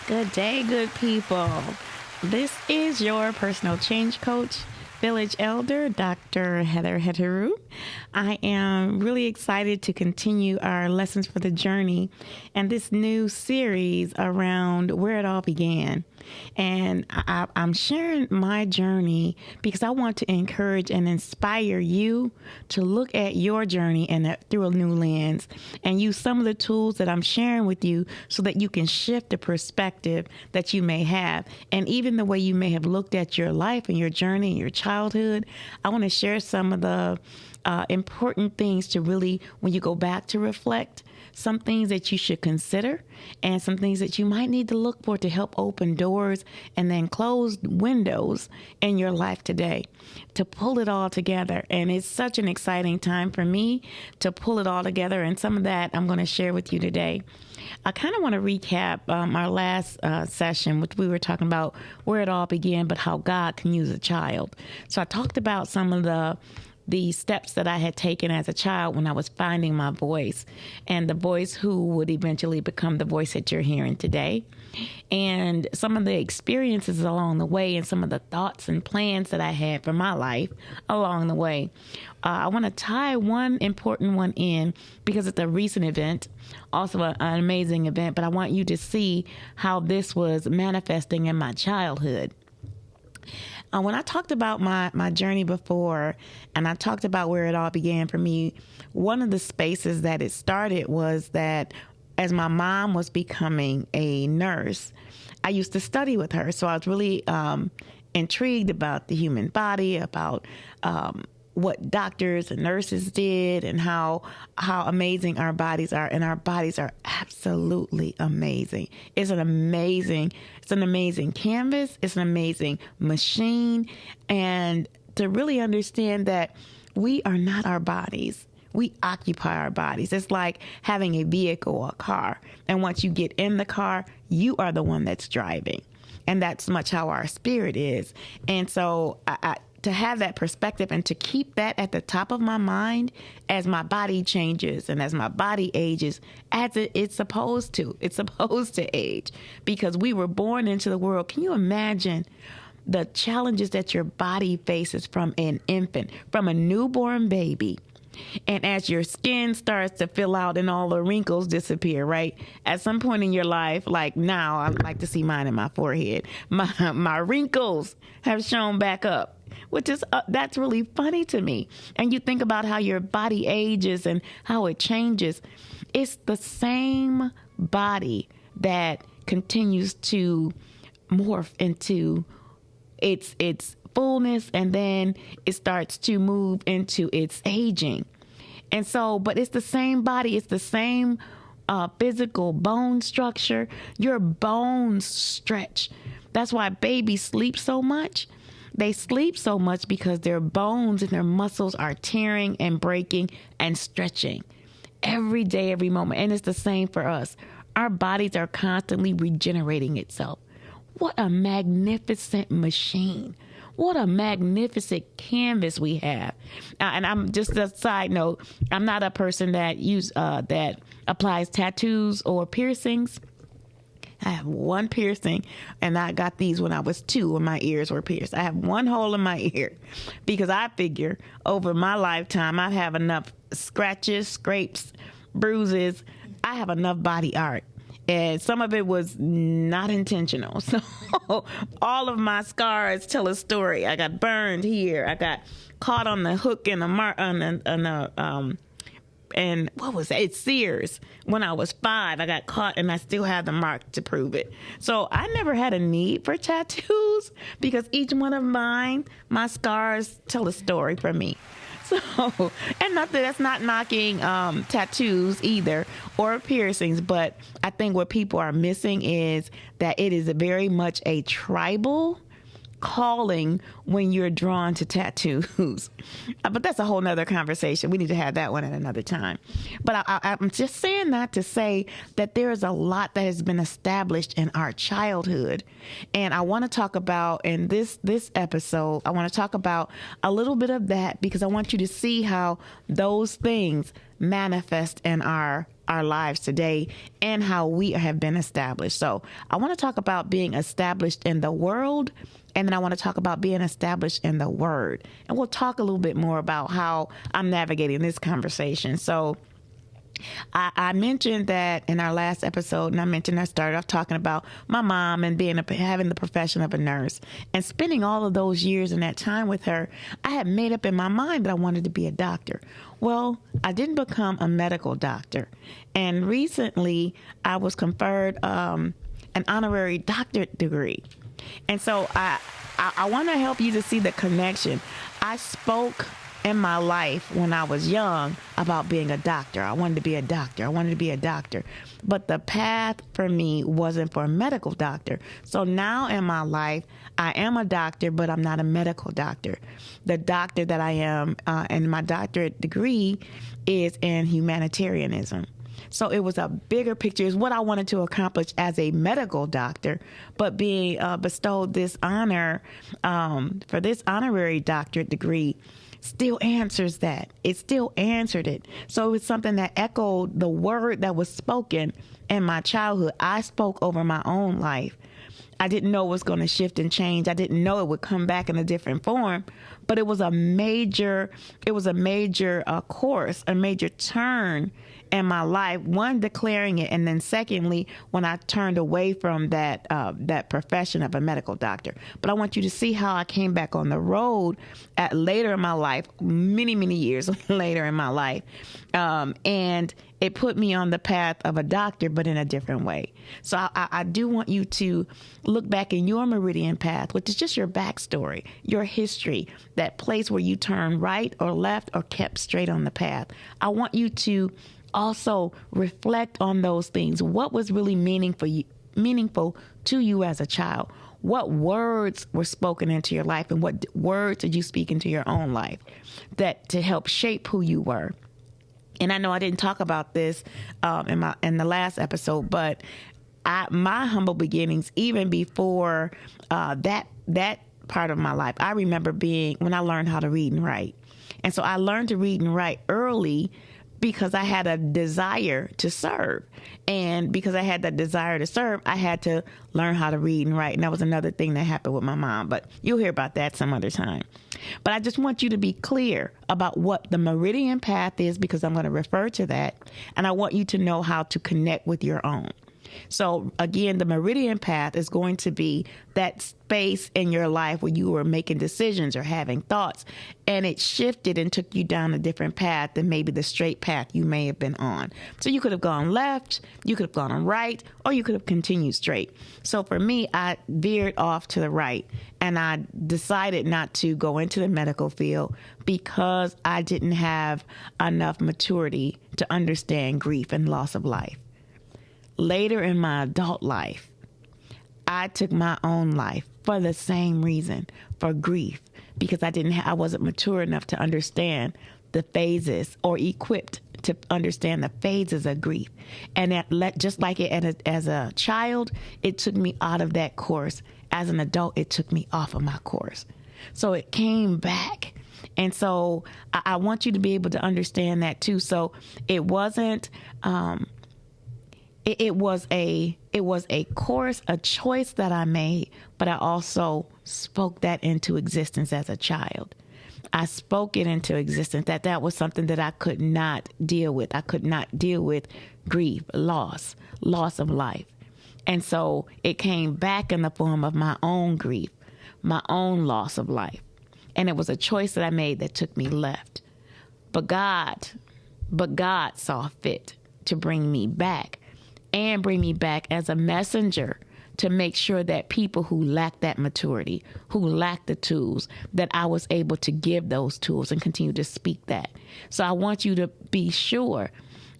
Good day, good people. This is your personal change coach, village elder, Dr. Heather Heteru. I am really excited to continue our Lessons for the Journey and this new series around where it all began. And I'm sharing my journey because I want to encourage and inspire you to look at your journey and through a new lens and use some of the tools that I'm sharing with you so that you can shift the perspective that you may have. And even the way you may have looked at your life and your journey and your childhood, I want to share some of the important things to really, when you go back to reflect, some things that you should consider and some things that you might need to look for to help open doors and then close windows in your life today to pull it all together. And it's such an exciting time for me to pull it all together. And some of that I'm going to share with you today. I kind of want to recap our last session, which we were talking about where it all began, but how God can use a child. So I talked about some of the steps that I had taken as a child when I was finding my voice and the voice who would eventually become the voice that you're hearing today. And some of the experiences along the way and some of the thoughts and plans that I had for my life along the way. I want to tie one important one in because it's a recent event, also an amazing event, but I want you to see how this was manifesting in my childhood. When I talked about my journey before, and I talked about where it all began for me, one of the spaces that it started was that as my mom was becoming a nurse, I used to study with her. So I was really intrigued about the human body, about what doctors and nurses did and how amazing our bodies are. And our bodies are absolutely amazing. It's an amazing canvas. It's an amazing machine. And to really understand that we are not our bodies. We occupy our bodies. It's like having a vehicle, a car. And once you get in the car, you are the one that's driving. And that's much how our spirit is. And so to have that perspective and to keep that at the top of my mind as my body changes and as my body ages, as it's supposed to. It's supposed to age because we were born into the world. Can you imagine the challenges that your body faces from an infant, from a newborn baby? And as your skin starts to fill out and all the wrinkles disappear, right? At some point in your life, like now, I like to see mine in my forehead. My wrinkles have shown back up, which is, that's really funny to me. And you think about how your body ages and how it changes. It's the same body that continues to morph into its fullness, and then it starts to move into its aging. And so, but it's the same body, it's the same physical bone structure. Your bones stretch. That's why babies sleep so much. They sleep so much because their bones and their muscles are tearing and breaking and stretching every day, every moment. And it's the same for us. Our bodies are constantly regenerating itself. What a magnificent machine. What a magnificent canvas we have. And I'm just a side note, I'm not a person that that applies tattoos or piercings. I have one piercing, and I got these when I was 2 when my ears were pierced. I have one hole in my ear because I figure over my lifetime I have enough scratches, scrapes, bruises. I have enough body art. And some of it was not intentional. So all of my scars tell a story. I got burned here. I got caught on the hook in and what was that? It's Sears. When I was 5, I got caught and I still have the mark to prove it. So I never had a need for tattoos because each one of mine, my scars tell a story for me. So, and that's not knocking tattoos either or piercings, but I think what people are missing is that it is very much a tribal calling when you're drawn to tattoos. But that's a whole nother conversation. We need to have that one at another time. But I'm just saying that to say that there is a lot that has been established in our childhood. And I want to talk about in this episode, I want to talk about a little bit of that because I want you to see how those things manifest in our our lives today and how we have been established. So I want to talk about being established in the world, and then I want to talk about being established in the Word. And we'll talk a little bit more about how I'm navigating this conversation. So I mentioned that in our last episode, and I started off talking about my mom and having the profession of a nurse, and spending all of those years in that time with her. I had made up in my mind that I wanted to be a doctor. Well, I didn't become a medical doctor, and recently I was conferred an honorary doctorate degree, and so I want to help you to see the connection. I spoke in my life when I was young about being a doctor. I wanted to be a doctor. But the path for me wasn't for a medical doctor. So now in my life, I am a doctor, but I'm not a medical doctor. The doctor that I am, and my doctorate degree is in humanitarianism. So it was a bigger picture. It's what I wanted to accomplish as a medical doctor, but being bestowed this honor for this honorary doctorate degree still answers that. It still answered it. So it was something that echoed the word that was spoken in my childhood. I spoke over my own life. I didn't know it was going to shift and change. I didn't know it would come back in a different form, but it was a major course, a major turn in my life. One, declaring it, and then secondly, when I turned away from that profession of a medical doctor. But I want you to see how I came back on the road at later in my life, many years later in my life, and it put me on the path of a doctor, but in a different way. So I do want you to look back in your meridian path, which is just your backstory, your history, that place where you turned right or left or kept straight on the path. I want you to also reflect on those things. What was really meaningful to you as a child? What words were spoken into your life, and what words did you speak into your own life that to help shape who you were? And I know I didn't talk about this in the last episode, but my humble beginnings, even before that part of my life, I remember when I learned how to read and write. And so I learned to read and write early because I had a desire to serve. And because I had that desire to serve, I had to learn how to read and write. And that was another thing that happened with my mom. But you'll hear about that some other time. But I just want you to be clear about what the meridian path is, because I'm going to refer to that. And I want you to know how to connect with your own. So again, the meridian path is going to be that space in your life where you were making decisions or having thoughts, and it shifted and took you down a different path than maybe the straight path you may have been on. So you could have gone left, you could have gone right, or you could have continued straight. So for me, I veered off to the right, and I decided not to go into the medical field because I didn't have enough maturity to understand grief and loss of life. Later in my adult life, I took my own life for the same reason, for grief, because I wasn't mature enough to understand the phases or equipped to understand the phases of grief. And just like it as a child, it took me out of that course. As an adult, it took me off of my course. So it came back. And so I want you to be able to understand that too. So it wasn't, It was a course, a choice that I made, but I also spoke that into existence as a child. I spoke it into existence that was something that I could not deal with. I could not deal with grief, loss of life. And so it came back in the form of my own grief, my own loss of life. And it was a choice that I made that took me left. But God saw fit to bring me back. And bring me back as a messenger to make sure that people who lack that maturity, who lack the tools, that I was able to give those tools and continue to speak that. So I want you to be sure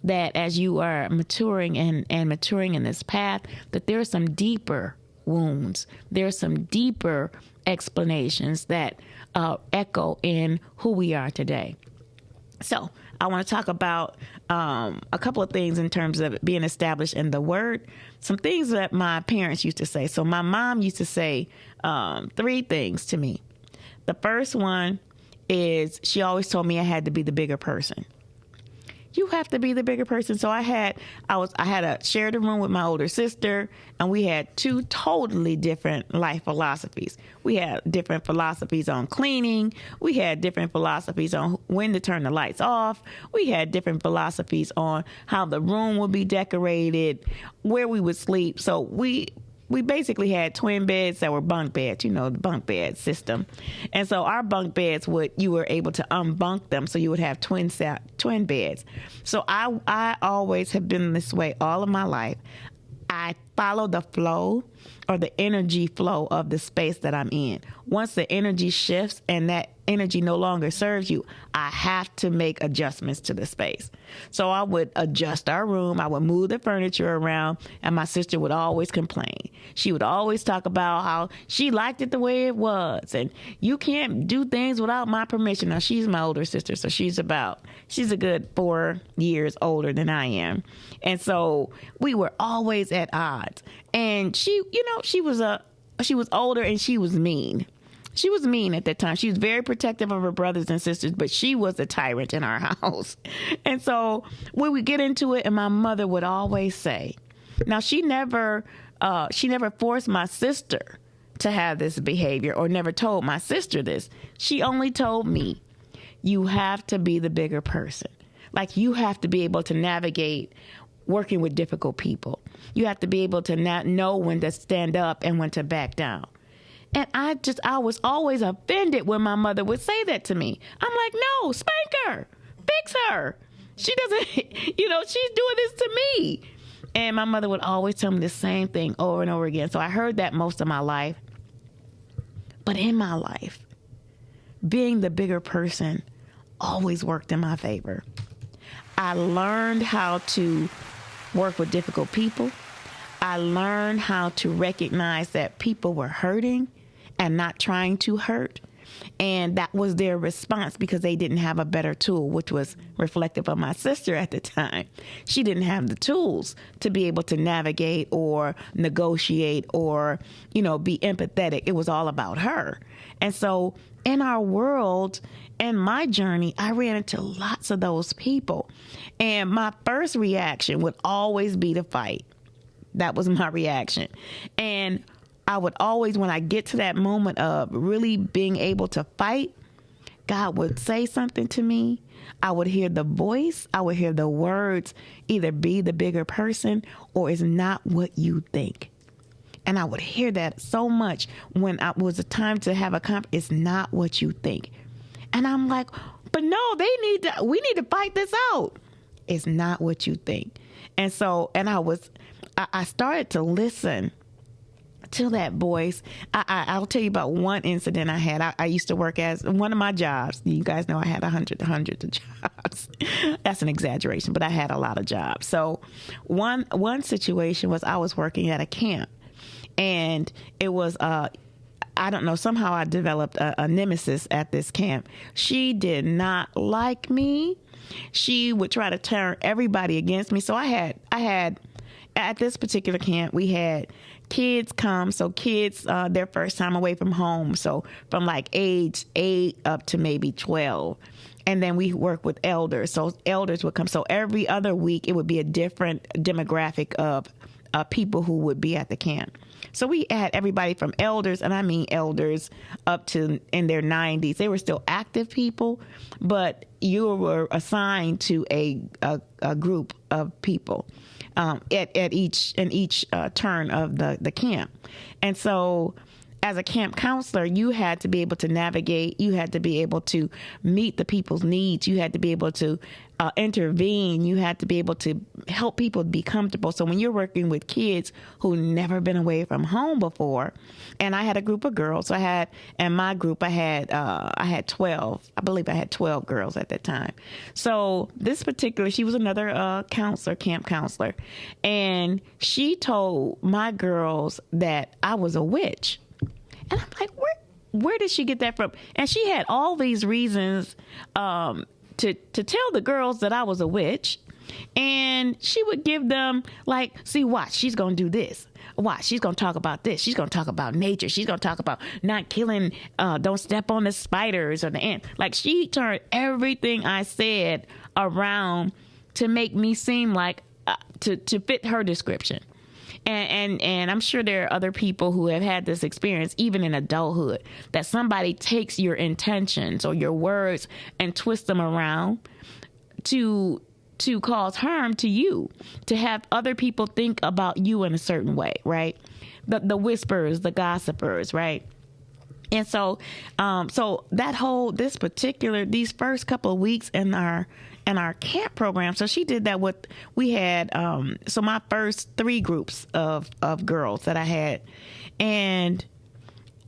that as you are maturing and maturing in this path, that there are some deeper wounds. There are some deeper explanations that echo in who we are today. So I want to talk about a couple of things in terms of being established in the Word. Some things that my parents used to say. So my mom used to say 3 things to me. The first one is she always told me I had to be the bigger person. you have to be the bigger person. So I had shared a room with my older sister, and we had two totally different life philosophies. We had different philosophies on cleaning. We had different philosophies on when to turn the lights off. We had different philosophies on how the room would be decorated, where we would sleep. So we basically had twin beds that were bunk beds, the bunk bed system. And so our bunk beds you were able to unbunk them, so you would have twin beds. So I always have been this way all of my life. I follow the flow or the energy flow of the space that I'm in. Once the energy shifts and that energy no longer serves you, I have to make adjustments to the space. So I would adjust our room. I would move the furniture around, and my sister would always complain. She would always talk about how she liked it the way it was, and you can't do things without my permission. Now, she's my older sister, so she's a good 4 years older than I am. And so we were always at odds. And she was older, and she was mean. She was mean at that time. She was very protective of her brothers and sisters, but she was a tyrant in our house. And so when we get into it, and my mother would always say, now she never forced my sister to have this behavior, or never told my sister this. She only told me, you have to be the bigger person. Like, you have to be able to navigate working with difficult people. You have to be able to know when to stand up and when to back down. And I was always offended when my mother would say that to me. I'm like, no, spank her, fix her. She doesn't, she's doing this to me. And my mother would always tell me the same thing over and over again. So I heard that most of my life. But in my life, being the bigger person always worked in my favor. I learned how to work with difficult people. I learned how to recognize that people were hurting and not trying to hurt. And that was their response because they didn't have a better tool, which was reflective of my sister at the time. She didn't have the tools to be able to navigate or negotiate or, be empathetic. It was all about her. And so in our world and my journey, I ran into lots of those people. And my first reaction would always be to fight. That was my reaction. And I would always, when I get to that moment of really being able to fight, God would say something to me. I would hear the voice. I would hear the words, either be the bigger person or it's not what you think. And I would hear that so much when it was a time to have a conference. It's not what you think. And I'm like, but no, we need to fight this out. It's not what you think. And so, I started to listen to that voice. I'll tell you about one incident I had. I used to work as one of my jobs. You guys know I had hundreds of jobs. That's an exaggeration, but I had a lot of jobs. So one situation was I was working at a camp, and it was I don't know, somehow I developed a nemesis at this camp. She did not like me. She would try to turn everybody against me. So I had at this particular camp, we had kids come. So kids, their first time away from home. So from like age 8 up to maybe 12. And then we work with elders. So elders would come. So every other week, it would be a different demographic of people who would be at the camp. So we had everybody from elders, and I mean elders, up to in their 90s. They were still active people, but you were assigned to a group of people at each turn of the camp. And so as a camp counselor, you had to be able to navigate. You had to be able to meet the people's needs. You had to be able to intervene. You had to be able to help people be comfortable. So when you're working with kids who never been away from home before, and I had a group of girls. So in my group, I had 12. I believe I had 12 girls at that time. So this particular, she was another counselor, camp counselor, and she told my girls that I was a witch. And I'm like, where did she get that from? And she had all these reasons to tell the girls that I was a witch. And she would give them like, see, watch, she's going to do this. Watch, she's going to talk about this. She's going to talk about nature. She's going to talk about not killing, don't step on the spiders or the ants. Like, she turned everything I said around to make me seem like to fit her description. And I'm sure there are other people who have had this experience, even in adulthood, that somebody takes your intentions or your words and twists them around to cause harm to you, to have other people think about you in a certain way, right? The whisperers, the gossipers, right? And so these first couple of weeks in our camp program. So she did that we had, so my first 3 groups of girls that I had, and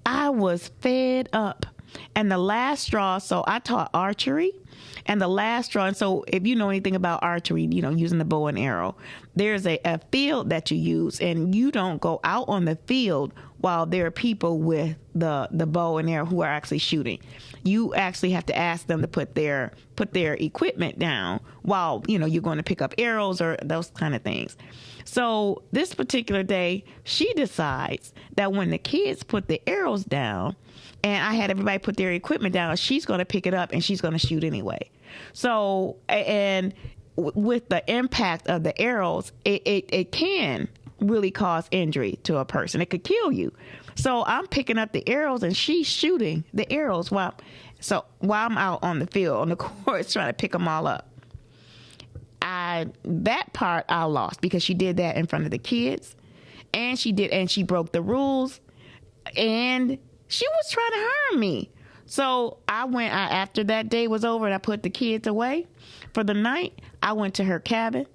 I was fed up. And the last straw, so I taught archery, and the last straw, and so if you know anything about archery, using the bow and arrow, there's a field that you use, and you don't go out on the field while there are people with the bow and arrow who are actually shooting. You actually have to ask them to put their equipment down while, you're going to pick up arrows or those kind of things. So this particular day, she decides that when the kids put the arrows down, and I had everybody put their equipment down, she's going to pick it up and she's going to shoot anyway. So, and with the impact of the arrows, it can really cause injury to a person. It could kill you. So I'm picking up the arrows and she's shooting the arrows while I'm out on the field, on the course, trying to pick them all up. That part I lost because she did that in front of the kids, and she broke the rules, and she was trying to harm me. So after that day was over and I put the kids away for the night, I went to her cabin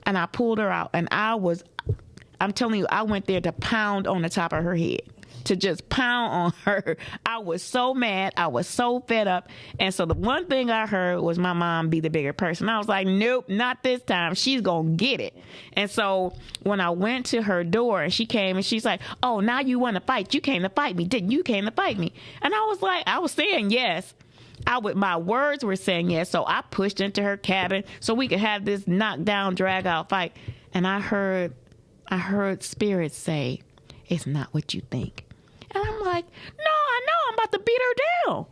and I pulled her out, and I'm telling you, I went there to pound on the top of her head, to just pound on her. I was so mad. I was so fed up. And so the one thing I heard was my mom be the bigger person. I was like, nope, not this time. She's going to get it. And so when I went to her door and she came and she's like, oh, now you want to fight. You came to fight me, didn't you? You came to fight me. And I was like, I was saying yes. My words were saying yes. So I pushed into her cabin so we could have this knockdown, drag out fight. And I heard spirits say, it's not what you think. And I'm like, no, I know, I'm about to beat her down.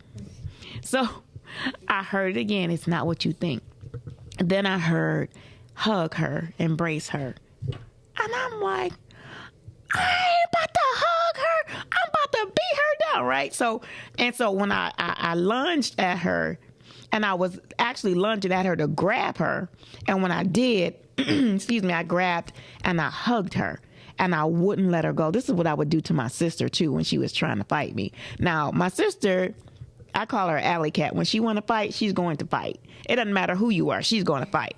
So I heard it again. It's not what you think. Then I heard hug her, embrace her. And I'm like, I ain't about to hug her. I'm about to beat her down, right? So when I lunged at her, and I was actually lunging at her to grab her. And when I did, I grabbed and I hugged her. And I wouldn't let her go. This is what I would do to my sister, too, when she was trying to fight me. Now, my sister, I call her Alley Cat. When she want to fight, she's going to fight. It doesn't matter who you are. She's going to fight.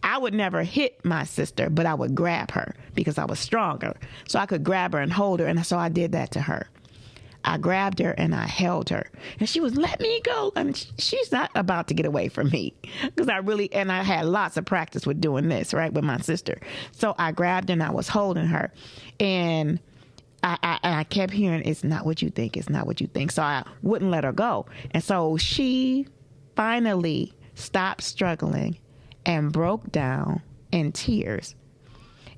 I would never hit my sister, but I would grab her because I was stronger. So I could grab her and hold her. And so I did that to her. I grabbed her and I held her. And she was, let me go. And she's not about to get away from me. Because I had lots of practice with doing this, right, with my sister. So I grabbed her and I was holding her. And I kept hearing, it's not what you think. It's not what you think. So I wouldn't let her go. And so she finally stopped struggling and broke down in tears.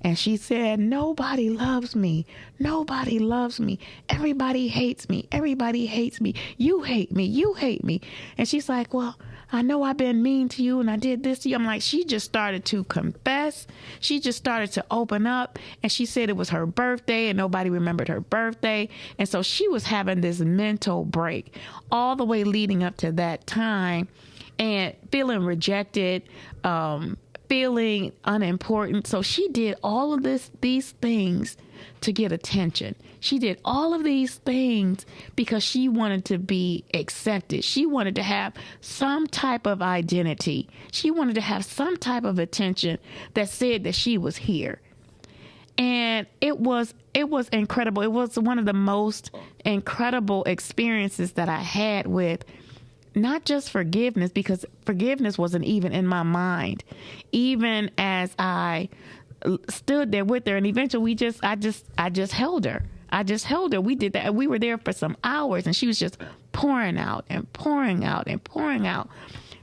And she said, nobody loves me. Nobody loves me. Everybody hates me. Everybody hates me. You hate me. You hate me. And she's like, well, I know I've been mean to you and I did this to you. I'm like, she just started to confess. She just started to open up. And she said it was her birthday and nobody remembered her birthday. And so she was having this mental break all the way leading up to that time and feeling rejected, feeling unimportant. So she did all of these things to get attention. She did all of these things because she wanted to be accepted. She wanted to have some type of identity. She wanted to have some type of attention that said that she was here. And it was incredible. It was one of the most incredible experiences that I had with not just forgiveness, because forgiveness wasn't even in my mind, even as I stood there with her. And eventually I just held her. I just held her. We did that. We were there for some hours and she was just pouring out and pouring out and pouring out.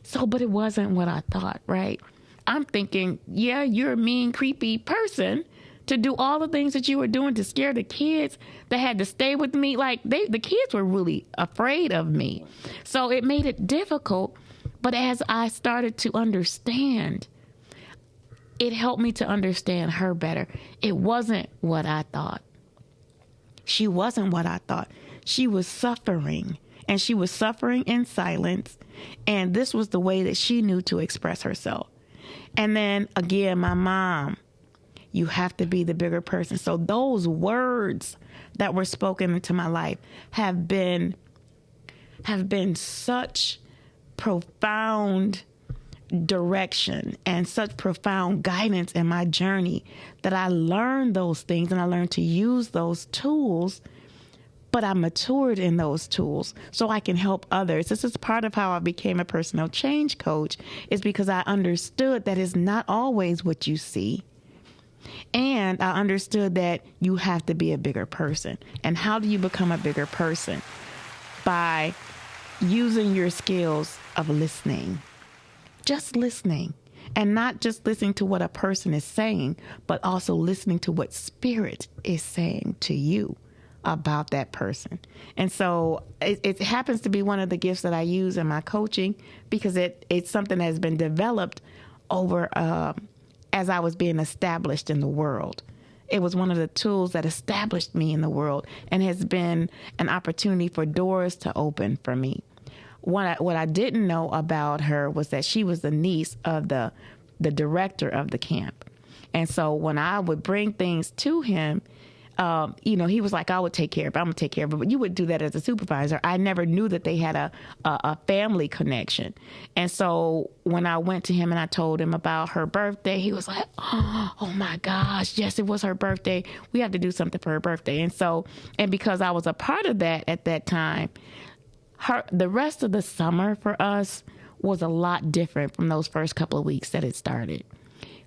So, but it wasn't what I thought, right? I'm thinking, yeah, you're a mean, creepy person to do all the things that you were doing to scare the kids that had to stay with me. Like the kids were really afraid of me. So it made it difficult. But as I started to understand, it helped me to understand her better. It wasn't what I thought. She wasn't what I thought. She was suffering, and she was suffering in silence. And this was the way that she knew to express herself. And then again, my mom, you have to be the bigger person. So those words that were spoken into my life have been such profound direction and such profound guidance in my journey that I learned those things and I learned to use those tools, but I matured in those tools so I can help others. This is part of how I became a personal change coach, is because I understood that it's not always what you see. And I understood that you have to be a bigger person. And how do you become a bigger person? By using your skills of listening. Just listening. And not just listening to what a person is saying, but also listening to what spirit is saying to you about that person. And so it happens to be one of the gifts that I use in my coaching, because it's something that has been developed over as I was being established in the world. It was one of the tools that established me in the world and has been an opportunity for doors to open for me. What I didn't know about her was that she was the niece of the director of the camp. And so when I would bring things to him, he was like, I would take care of it. I'm going to take care of it. But you would do that as a supervisor. I never knew that they had a family connection. And so when I went to him and I told him about her birthday, he was like, oh my gosh, yes, it was her birthday. We have to do something for her birthday. And because I was a part of that at that time, the rest of the summer for us was a lot different from those first couple of weeks that it started.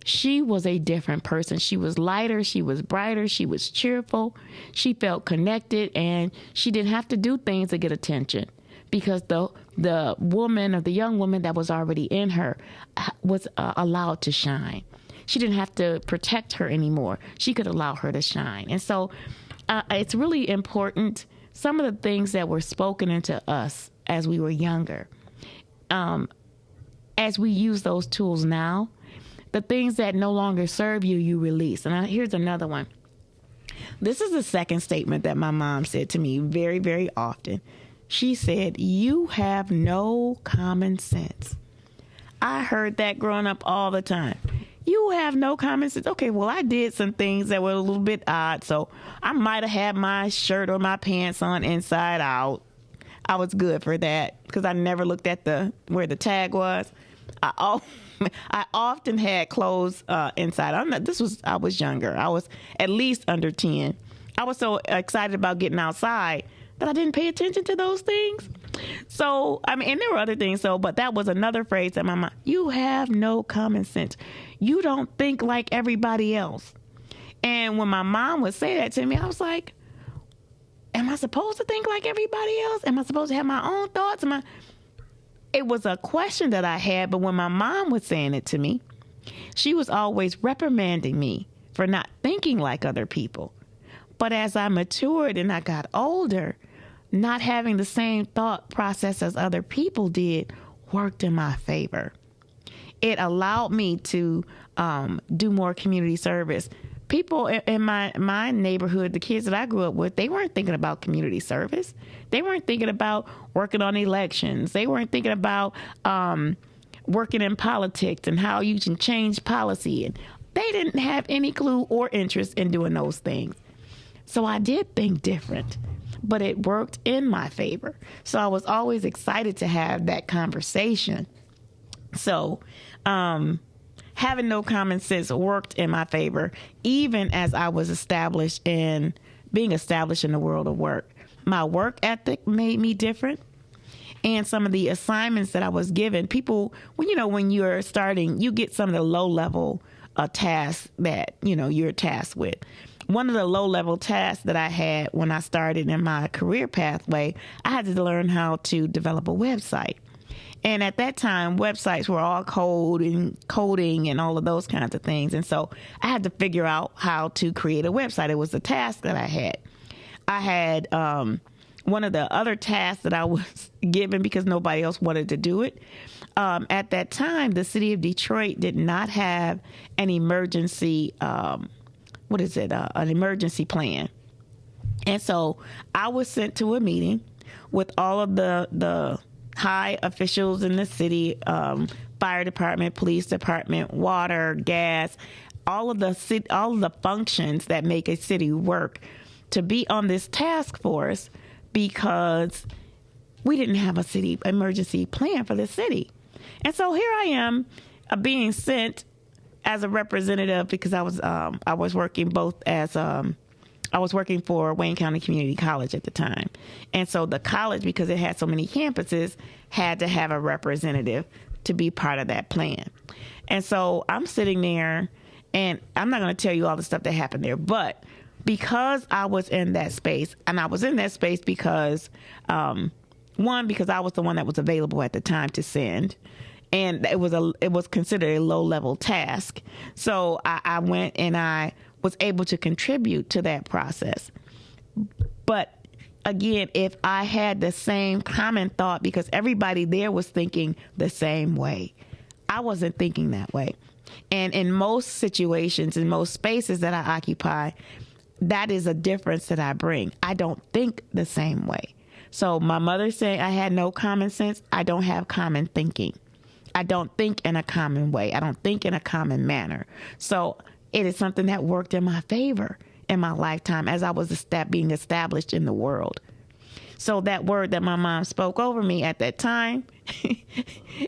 She was a different person. She was lighter. She was brighter. She was cheerful. She felt connected, and she didn't have to do things to get attention, because the young woman that was already in her was allowed to shine. She didn't have to protect her anymore. She could allow her to shine. And so it's really important. Some of the things that were spoken into us as we were younger, as we use those tools now, the things that no longer serve you, you release. And here's another one. This is the second statement that my mom said to me very, very often. She said, "You have no common sense." I heard that growing up all the time. You have no common sense. Okay, well, I did some things that were a little bit odd, so I might have had my shirt or my pants on inside out. I was good for that because I never looked at where the tag was. I often had clothes inside. I was younger. I was at least under 10. I was so excited about getting outside that I didn't pay attention to those things. So, and there were other things. But that was another phrase that my mom, you have no common sense. You don't think like everybody else. And when my mom would say that to me, I was like, am I supposed to think like everybody else? Am I supposed to have my own thoughts? It was a question that I had, but when my mom was saying it to me, she was always reprimanding me for not thinking like other people. But as I matured and I got older, not having the same thought process as other people did worked in my favor. It allowed me to do more community service. People in my neighborhood, the kids that I grew up with, they weren't thinking about community service. They weren't thinking about working on elections. They weren't thinking about working in politics and how you can change policy. And they didn't have any clue or interest in doing those things. So I did think different, but it worked in my favor. So I was always excited to have that conversation. So, having no common sense worked in my favor, even as I was being established in the world of work. My work ethic made me different. And some of the assignments that I was given, people, when you're starting, you get some of the low level tasks that, you're tasked with. One of the low level tasks that I had when I started in my career pathway, I had to learn how to develop a website. And at that time, websites were all coding and all of those kinds of things. And so I had to figure out how to create a website. It was a task that I had. I had one of the other tasks that I was given because nobody else wanted to do it. at that time, the city of Detroit did not have an emergency, an emergency plan. And so I was sent to a meeting with all of the high officials in the city, fire department, police department, water, gas, all of the functions that make a city work, to be on this task force because we didn't have a city emergency plan for the city. And so here I am, being sent as a representative because I was working I was working for Wayne County Community College at the time. And so the college, because it had so many campuses, had to have a representative to be part of that plan. And so I'm sitting there, and I'm not going to tell you all the stuff that happened there, but because I was in that space, and I was in that space because, one, because I was the one that was available at the time to send, and it was considered a low-level task. So I went and I was able to contribute to that process. But again, if I had the same common thought, because everybody there was thinking the same way, I wasn't thinking that way. And in most situations, in most spaces that I occupy, that is a difference that I bring. I don't think the same way. So my mother said I had no common sense. I don't have common thinking. I don't think in a common way. I don't think in a common manner. So it is something that worked in my favor in my lifetime as I was being established in the world. So that word that my mom spoke over me at that time,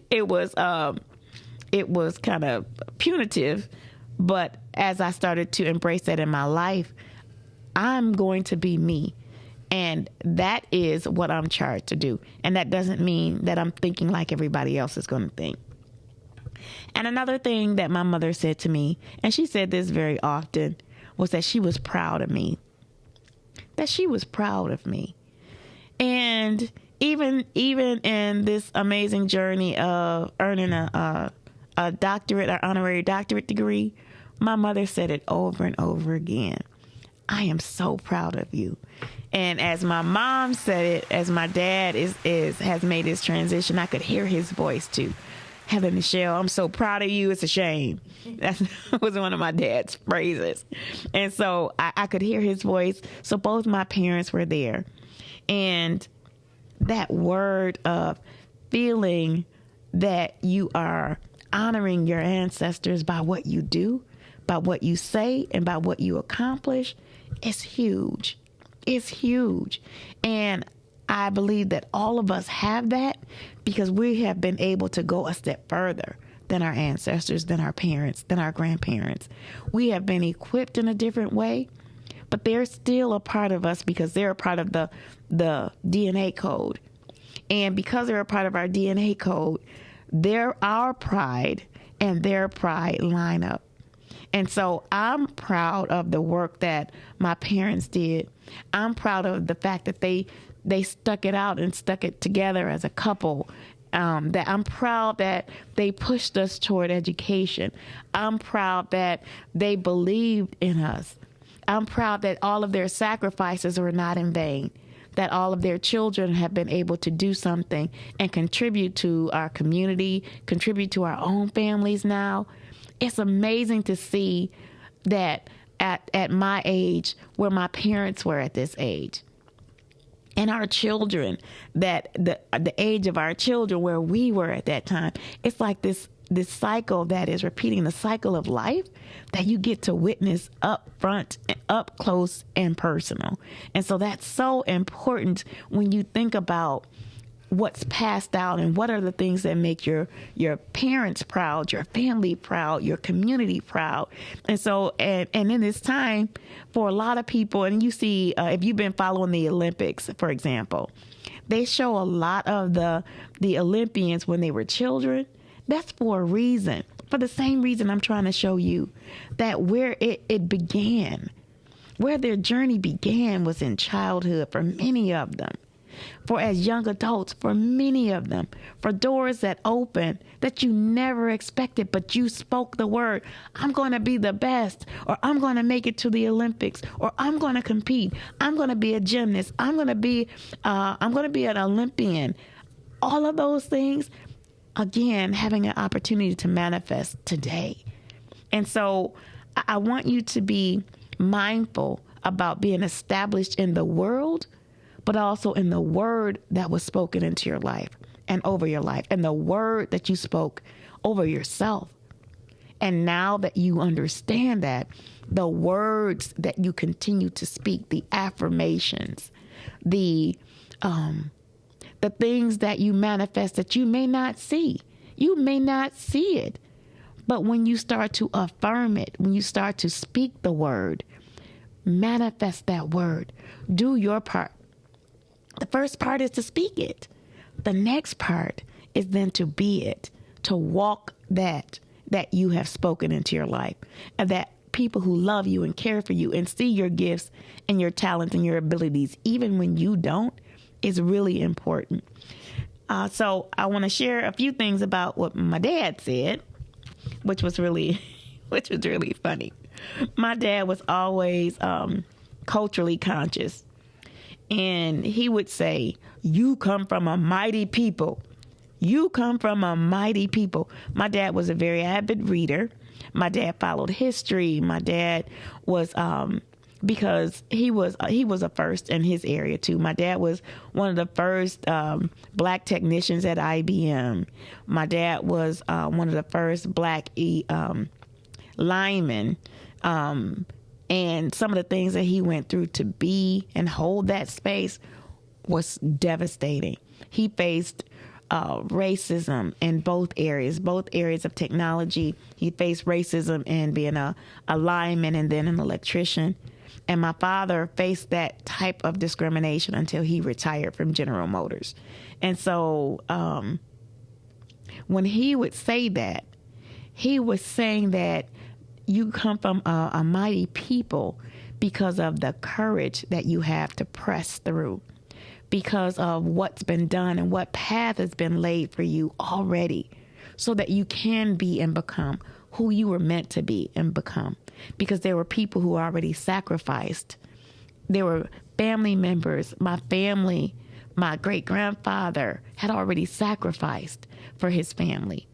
it was kind of punitive. But as I started to embrace that in my life, I'm going to be me. And that is what I'm charged to do. And that doesn't mean that I'm thinking like everybody else is going to think. And another thing that my mother said to me, and she said this very often, was that she was proud of me. That she was proud of me. And even in this amazing journey of earning a doctorate or honorary doctorate degree, my mother said it over and over again. I am so proud of you. And as my mom said it, as my dad has made his transition, I could hear his voice too. Heather Michelle, I'm so proud of you. It's a shame. That was one of my dad's phrases. And so I could hear his voice. So both my parents were there. And that word of feeling that you are honoring your ancestors by what you do, by what you say, and by what you accomplish is huge. It's huge. And I believe that all of us have that because we have been able to go a step further than our ancestors, than our parents, than our grandparents. We have been equipped in a different way, but they're still a part of us because they're a part of the DNA code. And because they're a part of our DNA code, our pride and their pride line up. And so I'm proud of the work that my parents did. I'm proud of the fact that they stuck it out and stuck it together as a couple. That I'm proud that they pushed us toward education. I'm proud that they believed in us. I'm proud that all of their sacrifices were not in vain, that all of their children have been able to do something and contribute to our community, contribute to our own families now. It's amazing to see that at my age, where my parents were at this age, and our children, that the age of our children where we were at that time, it's like this cycle that is repeating, the cycle of life that you get to witness up front, up close and personal. And so that's so important when you think about what's passed out and what are the things that make your parents proud, your family proud, your community proud. And so, and in this time, for a lot of people, and you see, if you've been following the Olympics, for example, they show a lot of the Olympians when they were children. That's for a reason, for the same reason I'm trying to show you that where it began, where their journey began was in childhood for many of them. For as young adults, for many of them, for doors that open that you never expected, but you spoke the word, I'm going to be the best, or I'm going to make it to the Olympics, or I'm going to compete. I'm going to be a gymnast. I'm going to be an Olympian. All of those things, again, having an opportunity to manifest today. And so I want you to be mindful about being established in the world, but also in the word that was spoken into your life and over your life, and the word that you spoke over yourself. And now that you understand that, the words that you continue to speak, the affirmations, the things that you manifest that you may not see. You may not see it. But when you start to affirm it, when you start to speak the word, manifest that word, do your part. The first part is to speak it. The next part is then to be it, to walk that you have spoken into your life, and that people who love you and care for you and see your gifts and your talents and your abilities, even when you don't, is really important. So I want to share a few things about what my dad said, which was really funny. My dad was always culturally conscious, and he would say, "You come from a mighty people. You come from a mighty people." My dad was a very avid reader. My dad followed history. My dad was because he was a first in his area too. My dad was one of the first black technicians at IBM. My dad was one of the first black linemen. And some of the things that he went through to be and hold that space was devastating. He faced racism in both areas of technology. He faced racism in being a lineman and then an electrician. And my father faced that type of discrimination until he retired from General Motors. And so when he would say that, he was saying that you come from a mighty people because of the courage that you have to press through, because of what's been done and what path has been laid for you already, so that you can be and become who you were meant to be and become. Because there were people who already sacrificed. There were family members. My family, my great-grandfather had already sacrificed for his family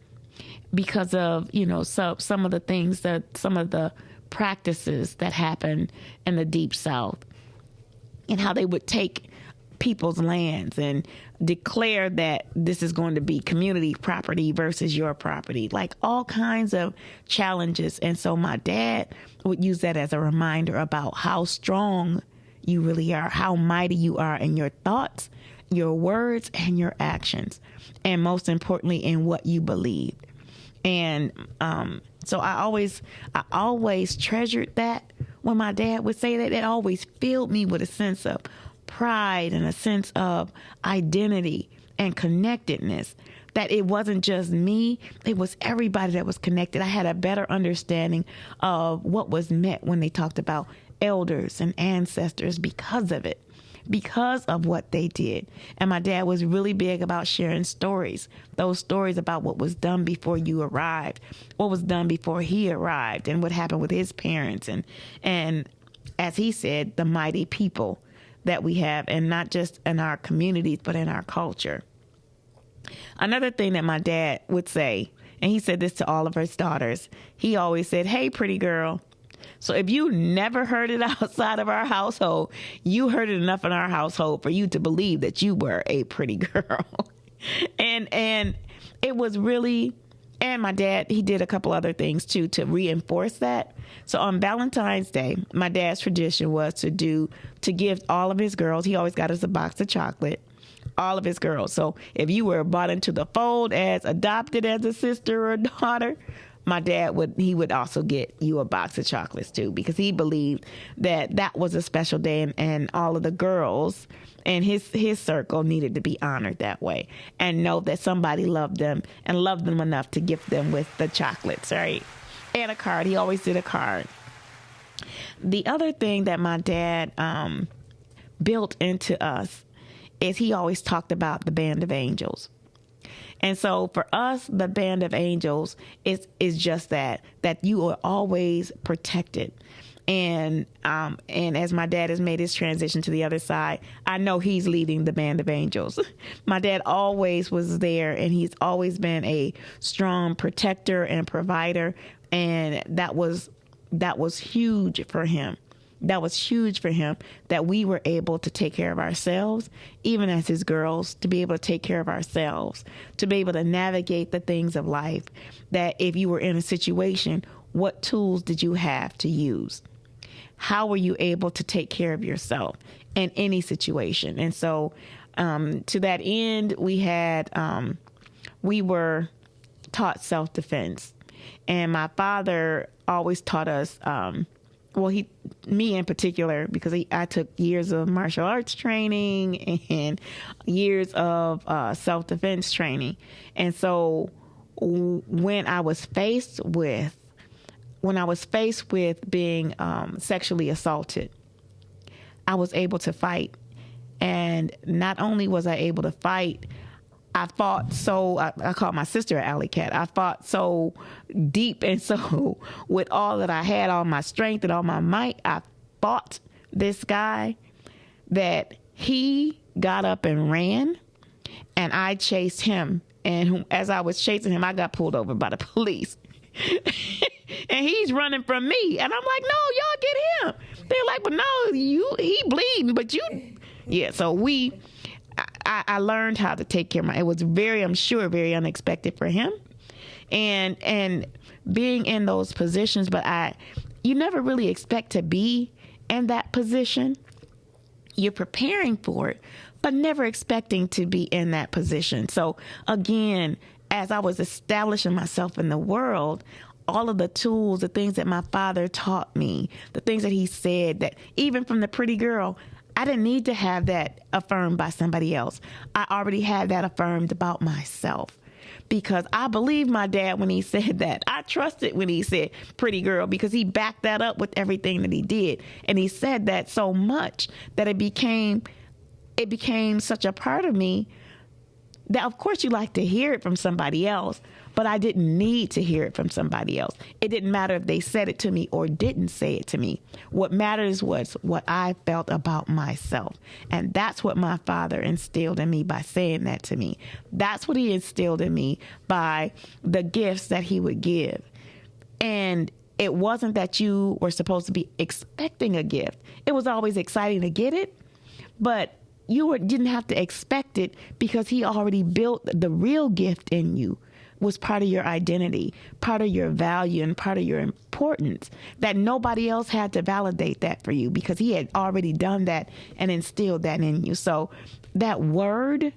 because of, some of the things some of the practices that happened in the Deep South, and how they would take people's lands and declare that this is going to be community property versus your property, like all kinds of challenges. And so my dad would use that as a reminder about how strong you really are, how mighty you are in your thoughts, your words, and your actions, and most importantly, in what you believe. And so I always treasured that when my dad would say that. It always filled me with a sense of pride and a sense of identity and connectedness, that it wasn't just me, it was everybody that was connected. I had a better understanding of what was meant when they talked about elders and ancestors because of it, because of what they did. And my dad was really big about sharing stories, those stories about what was done before you arrived, what was done before he arrived, and what happened with his parents. And as he said, the mighty people that we have, and not just in our communities, but in our culture. Another thing that my dad would say, and he said this to all of his daughters, he always said, "Hey, pretty girl." So if you never heard it outside of our household, you heard it enough in our household for you to believe that you were a pretty girl. and it was really, and my dad, he did a couple other things too to reinforce that. So on Valentine's Day, my dad's tradition was to give all of his girls, he always got us a box of chocolate, all of his girls. So if you were brought into the fold as adopted as a sister or daughter, my dad would also get you a box of chocolates too, because he believed that was a special day, and all of the girls in his circle needed to be honored that way, and know that somebody loved them and loved them enough to gift them with the chocolates, right? And a card. He always did a card. The other thing that my dad built into us is he always talked about the band of angels. And so for us, the band of angels is just that you are always protected. And as my dad has made his transition to the other side, I know he's leading the band of angels. My dad always was there, and he's always been a strong protector and provider. And that was huge for him. That was huge for him, that we were able to take care of ourselves, even as his girls, to be able to take care of ourselves, to be able to navigate the things of life. That if you were in a situation, what tools did you have to use? How were you able to take care of yourself in any situation? And so to that end, we were taught self-defense. And my father always taught us, me in particular, because I took years of martial arts training and years of self-defense training. And so when I was faced with being sexually assaulted, I was able to fight. And not only was I able to fight, I fought I called my sister an alley cat. I fought so deep and so with all that I had, all my strength and all my might, I fought this guy that he got up and ran, and I chased him. And as I was chasing him, I got pulled over by the police. And he's running from me. And I'm like, no, y'all get him. They're like, but no, he bleeding, but you. Yeah, so I learned how to take care of it was I'm sure, very unexpected for him. And being in those positions, but you never really expect to be in that position. You're preparing for it, but never expecting to be in that position. So again, as I was establishing myself in the world, all of the tools, the things that my father taught me, the things that he said, that even from the pretty girl, I didn't need to have that affirmed by somebody else. I already had that affirmed about myself, because I believed my dad when he said that. I trusted when he said pretty girl, because he backed that up with everything that he did. And he said that so much that it became such a part of me that, of course, you like to hear it from somebody else, but I didn't need to hear it from somebody else. It didn't matter if they said it to me or didn't say it to me. What matters was what I felt about myself. And that's what my father instilled in me by saying that to me. That's what he instilled in me by the gifts that he would give. And it wasn't that you were supposed to be expecting a gift. It was always exciting to get it, but you didn't have to expect it, because he already built the real gift in you. Was part of your identity, part of your value, and part of your importance, that nobody else had to validate that for you, because he had already done that and instilled that in you. So that word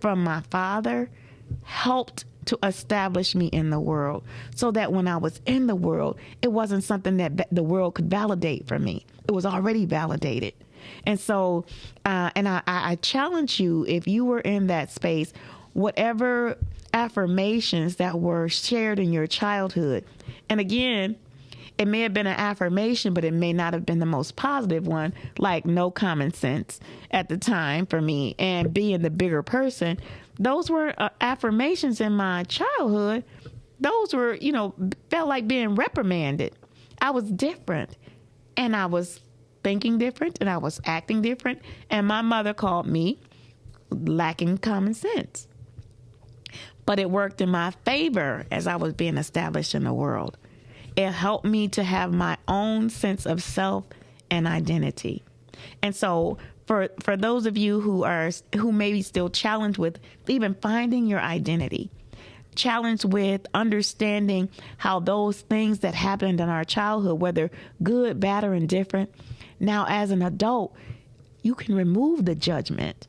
from my father helped to establish me in the world, so that when I was in the world, it wasn't something that the world could validate for me. It was already validated. And so, I challenge you, if you were in that space, whatever affirmations that were shared in your childhood. And again, it may have been an affirmation, but it may not have been the most positive one, like no common sense at the time for me, and being the bigger person. Those were affirmations in my childhood. Those were, felt like being reprimanded. I was different, and I was thinking different, and I was acting different. And my mother called me lacking common sense. But it worked in my favor as I was being established in the world. It helped me to have my own sense of self and identity. And so for those of you who may be still challenged with even finding your identity, challenged with understanding how those things that happened in our childhood, whether good, bad, or indifferent, now as an adult, you can remove the judgment.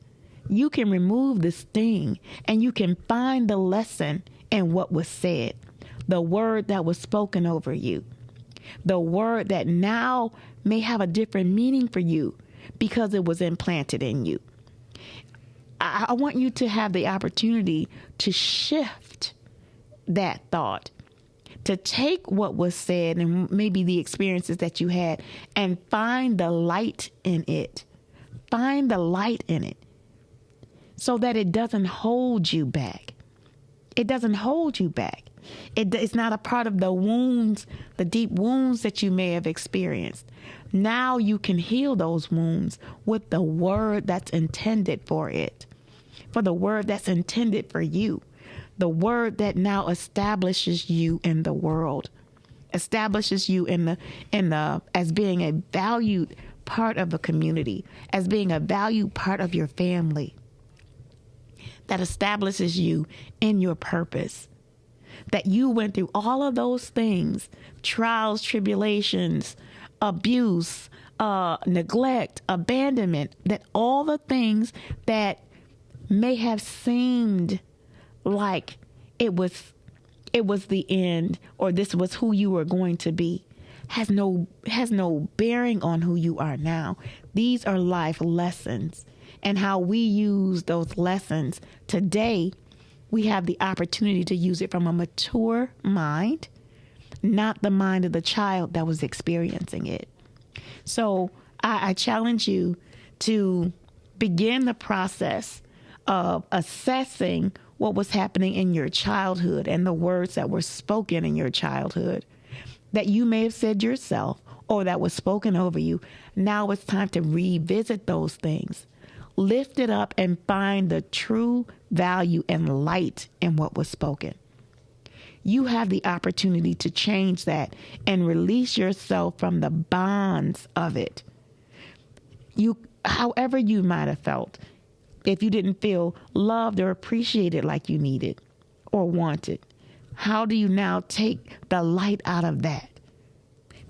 You can remove the sting, and you can find the lesson in what was said, the word that was spoken over you, the word that now may have a different meaning for you because it was implanted in you. I want you to have the opportunity to shift that thought, to take what was said and maybe the experiences that you had and find the light in it. Find the light in it so that it doesn't hold you back. It doesn't hold you back. It's not a part of the wounds, the deep wounds that you may have experienced. Now you can heal those wounds with the word that's intended for it, for the word that's intended for you, the word that now establishes you in the world, establishes you in the as being a valued part of the community, as being a valued part of your family, that establishes you in your purpose. That you went through all of those things, trials, tribulations, abuse, neglect, abandonment, that all the things that may have seemed like it was the end, or this was who you were going to be, has no bearing on who you are now. These are life lessons, and how we use those lessons today, we have the opportunity to use it from a mature mind, not the mind of the child that was experiencing it. So I challenge you to begin the process of assessing what was happening in your childhood and the words that were spoken in your childhood that you may have said yourself or that was spoken over you. Now it's time to revisit those things. Lift it up and find the true value and light in what was spoken. You have the opportunity to change that and release yourself from the bonds of it. However you might have felt, if you didn't feel loved or appreciated like you needed or wanted, how do you now take the light out of that?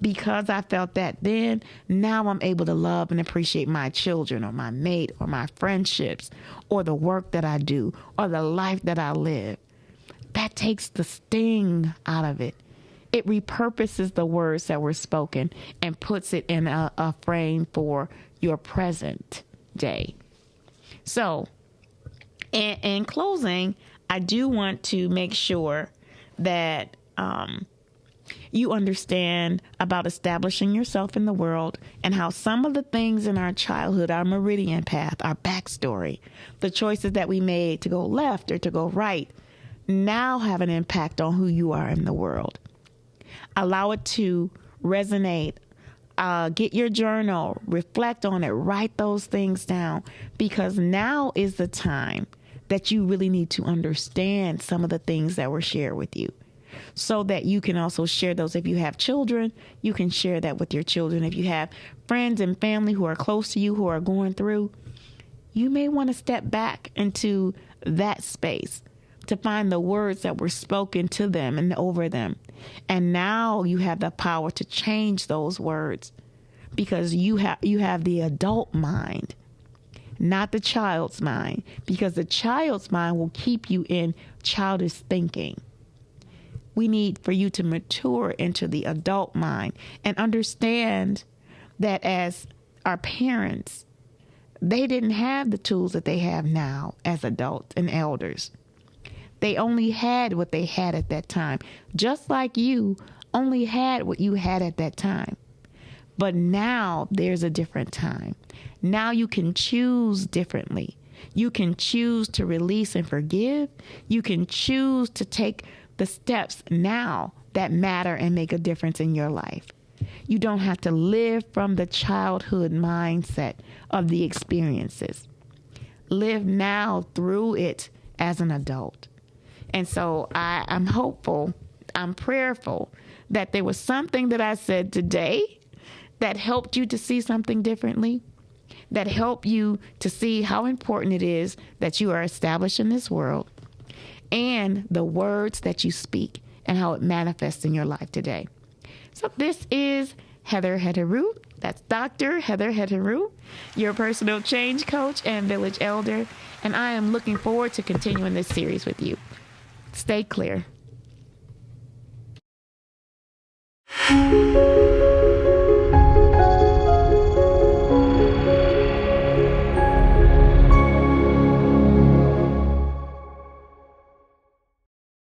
Because I felt that then, now I'm able to love and appreciate my children or my mate or my friendships or the work that I do or the life that I live. That takes the sting out of it. It repurposes the words that were spoken and puts it in a frame for your present day. So, in closing, I do want to make sure that you understand about establishing yourself in the world and how some of the things in our childhood, our meridian path, our backstory, the choices that we made to go left or to go right, now have an impact on who you are in the world. Allow it to resonate. Get your journal, reflect on it, write those things down, because now is the time that you really need to understand some of the things that were shared with you, so that you can also share those. If you have children, you can share that with your children. If you have friends and family who are close to you who are going through, you may want to step back into that space to find the words that were spoken to them and over them. And now you have the power to change those words, because you have the adult mind, not the child's mind, because the child's mind will keep you in childish thinking. We need for you to mature into the adult mind and understand that as our parents, they didn't have the tools that they have now as adults and elders. They only had what they had at that time, just like you only had what you had at that time. But now there's a different time. Now you can choose differently. You can choose to release and forgive. You can choose to take the steps now that matter and make a difference in your life. You don't have to live from the childhood mindset of the experiences. Live now through it as an adult. And so I'm hopeful, I'm prayerful that there was something that I said today that helped you to see something differently, that helped you to see how important it is that you are established in this world, and the words that you speak and how it manifests in your life today. So this is Heather Heteru. That's Dr. Heather Heteru, your personal change coach and village elder. And I am looking forward to continuing this series with you. Stay clear.